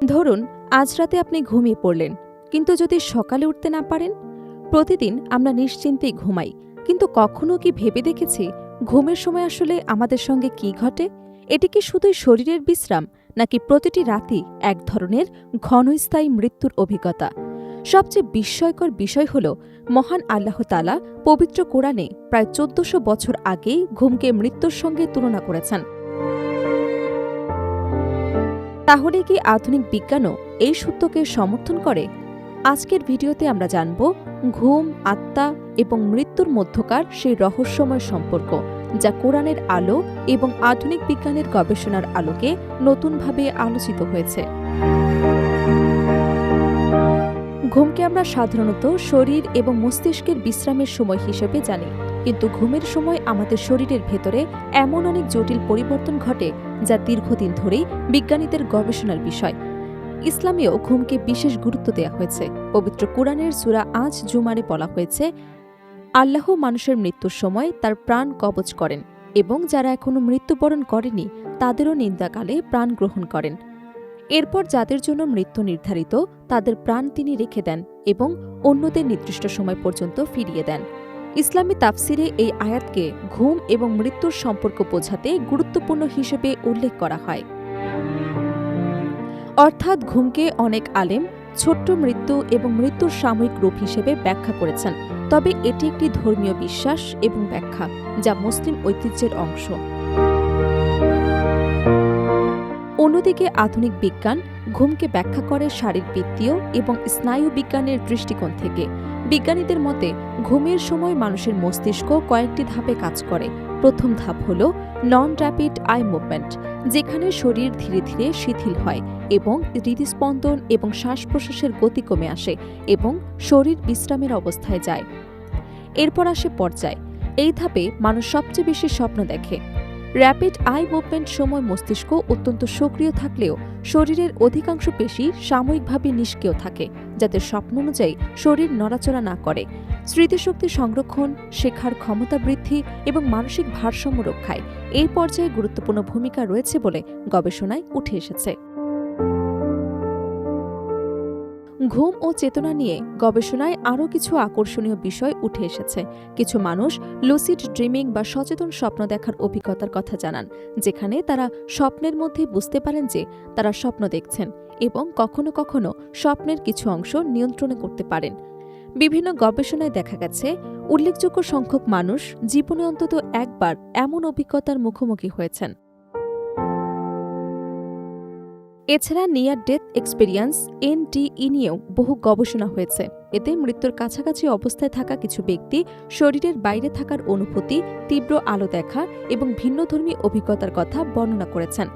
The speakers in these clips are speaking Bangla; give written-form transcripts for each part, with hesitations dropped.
ধরুন, আজ রাতে আপনি ঘুমিয়ে পড়লেন, কিন্তু যদি সকালে উঠতে না পারেন। প্রতিদিন আমরা নিশ্চিন্তেই ঘুমাই, কিন্তু কখনো কি ভেবে দেখেছি ঘুমের সময় আসলে আমাদের সঙ্গে কি ঘটে? এটি কি শুধুই শরীরের বিশ্রাম, নাকি প্রতিটি রাতই এক ধরনের ঘনস্থায়ী মৃত্যুর অভিজ্ঞতা? সবচেয়ে বিস্ময়কর বিষয় হল, মহান আল্লাহ তাআলা পবিত্র কোরআনে প্রায় ১৪০০ বছর আগেই ঘুমকে মৃত্যুর সঙ্গে তুলনা করেছেন। তাহলে কি আধুনিক বিজ্ঞানও এই সত্যকে সমর্থন করে? আজকের ভিডিওতে আমরা জানব ঘুম, আত্মা এবং মৃত্যুর মধ্যকার সেই রহস্যময় সম্পর্ক, যা কোরআনের আলো এবং আধুনিক বিজ্ঞানের গবেষণার আলোকে নতুনভাবে আলোচিত হয়েছে। ঘুমকে আমরা সাধারণত শরীর এবং মস্তিষ্কের বিশ্রামের সময় হিসেবে জানি, কিন্তু ঘুমের সময় আমাদের শরীরের ভেতরে এমন অনেক জটিল পরিবর্তন ঘটে যা দীর্ঘদিন ধরেই বিজ্ঞানীদের গবেষণার বিষয়। ইসলামেও ঘুমকে বিশেষ গুরুত্ব দেওয়া হয়েছে। পবিত্র কোরআনের সূরা আজ জুমারে বলা হয়েছে, আল্লাহ মানুষের মৃত্যুর সময় তার প্রাণ কবজ করেন এবং যারা এখনও মৃত্যুবরণ করেনি তাদেরও নিন্দাকালে প্রাণ গ্রহণ করেন। এরপর যাদের জন্য মৃত্যু নির্ধারিত তাদের প্রাণ তিনি রেখে দেন এবং অন্যদের নির্দিষ্ট সময় পর্যন্ত ফিরিয়ে দেন। ইসলামী তাফসিরে এই আয়াতকে ঘুম এবং মৃত্যুর সম্পর্ক বোঝাতে গুরুত্বপূর্ণ হিসেবে উল্লেখ করা হয়। অর্থাৎ ঘুমকে অনেক আলেম ছোট্ট মৃত্যু এবং মৃত্যুর সাময়িক রূপ হিসেবে ব্যাখ্যা করেছেন, তবে এটি একটি ধর্মীয় বিশ্বাস এবং ব্যাখ্যা যা মুসলিম ঐতিহ্যের অংশ। অন্যদিকে আধুনিক বিজ্ঞান ঘুমকে ব্যাখ্যা করে শারীরবৃত্তীয় এবং স্নায়ু বিজ্ঞানের দৃষ্টিকোণ থেকে। বিজ্ঞানীদের মতে ঘুমের সময় মানুষের মস্তিষ্ক কয়েকটি ধাপে কাজ করে। প্রথম ধাপ হল নন র্যাপিড আই মুভমেন্ট, যেখানে শরীর ধীরে ধীরে শিথিল হয় এবং হৃদস্পন্দন এবং শ্বাস প্রশ্বাসের গতি কমে আসে এবং শরীর বিশ্রামের অবস্থায় যায়। এরপর আসে পর্যায়। এই ধাপে মানুষ সবচেয়ে বেশি স্বপ্ন দেখে। র্যাপিড আই মুভমেন্ট সময় মস্তিষ্ক অত্যন্ত সক্রিয় থাকলেও শরীরের অধিকাংশ পেশি সাময়িকভাবে নিষ্ক্রিয় থাকে, যাতে স্বপ্ন অনুযায়ী শরীর নড়াচড়া না করে। স্মৃতিশক্তি সংরক্ষণ, শেখার ক্ষমতা বৃদ্ধি এবং মানসিক ভারসাম্য রক্ষায় এই পর্যায়ে গুরুত্বপূর্ণ ভূমিকা রয়েছে বলে গবেষণায় উঠে এসেছে। ঘুম ও চেতনা নিয়ে গবেষণায় আরও কিছু আকর্ষণীয় বিষয় উঠে এসেছে। কিছু মানুষ লুসিড ড্রিমিং বা সচেতন স্বপ্ন দেখার অভিজ্ঞতার কথা জানান, যেখানে তারা স্বপ্নের মধ্যে বুঝতে পারেন যে তারা স্বপ্ন দেখছেন এবং কখনো কখনো স্বপ্নের কিছু অংশ নিয়ন্ত্রণ করতে পারেন। বিভিন্ন গবেষণায় দেখা গেছে উল্লেখযোগ্য সংখ্যক মানুষ জীবনে অন্তত একবার এমন অভিজ্ঞতার মুখোমুখি হয়েছেন। এছাড়া নিয়ার ডেথ এক্সপেরিয়েন্স NDE নিয়েও বহু গবেষণা হয়েছে। এতে মৃত্যুর কাছাকাছি অবস্থায় থাকা কিছু ব্যক্তি শরীরের বাইরে থাকার অনুভূতি, তীব্র আলো দেখা এবং ভিন্নধর্মী অভিজ্ঞতার কথা বর্ণনা করেছেন।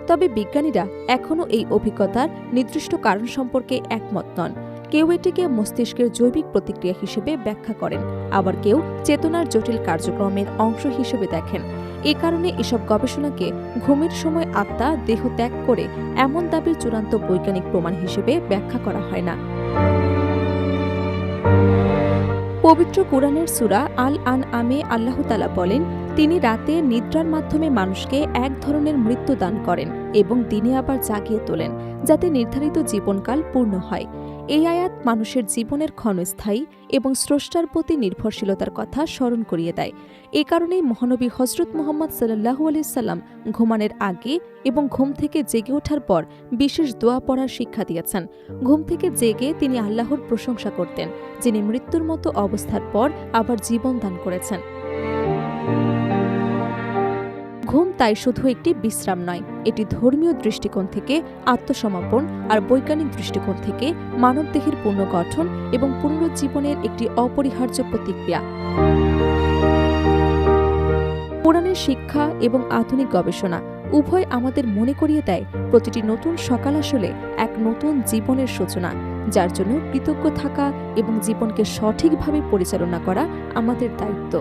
তবে বিজ্ঞানীরা এখনও এই অভিজ্ঞতার নির্দিষ্ট কারণ সম্পর্কে একমত নন। কেউ এটিকে মস্তিষ্কের জৈবিক প্রতিক্রিয়া হিসেবে ব্যাখ্যা করেন, আবার কেউ চেতনার জটিল কার্যক্রমের অংশ হিসেবে দেখেন। এ কারণে এসব গবেষণাকে ঘুমের সময় আত্মা দেহ ত্যাগ করে এমন দাবির চূড়ান্ত বৈজ্ঞানিক প্রমাণ হিসেবে ব্যাখ্যা করা হয় না। পবিত্র কোরআনের সূরা আল আনআমে আল্লাহ তাআলা বলেন, তিনি রাতে নিদ্রার মাধ্যমে মানুষকে এক ধরনের মৃত্যু দান করেন এবং দিনে আবার জাগিয়ে তোলেন, যাতে নির্ধারিত জীবনকাল পূর্ণ হয়। এই আয়াত মানুষের জীবনের ক্ষণস্থায়ী এবং স্রষ্টার প্রতি নির্ভরশীলতার কথা স্মরণ করিয়ে দেয়। এ কারণেই মহানবী হযরত মুহাম্মদ সাল্লাল্লাহু আলাইহি সাল্লাম ঘুমানোর আগে এবং ঘুম থেকে জেগে ওঠার পর বিশেষ দোয়া পড়ার শিক্ষা দিয়েছেন। ঘুম থেকে জেগে তিনি আল্লাহর প্রশংসা করতেন, যিনি মৃত্যুর মতো অবস্থার পর আবার জীবন দান করেছেন। ঘুম তাই শুধু একটি বিশ্রাম নয়, এটি ধর্মীয় দৃষ্টিকোণ থেকে আত্মসমর্পণ আর বৈজ্ঞানিক দৃষ্টিকোণ থেকে মানবদেহের পুনর্গঠন এবং পুনরুজ্জীবনের একটি অপরিহার্য প্রতিক্রিয়া। কোরআনের শিক্ষা এবং আধুনিক গবেষণা উভয় আমাদের মনে করিয়ে দেয় প্রতিটি নতুন সকাল আসলে এক নতুন জীবনের সূচনা, যার জন্য কৃতজ্ঞ থাকা এবং জীবনকে সঠিকভাবে পরিচালনা করা আমাদের দায়িত্ব।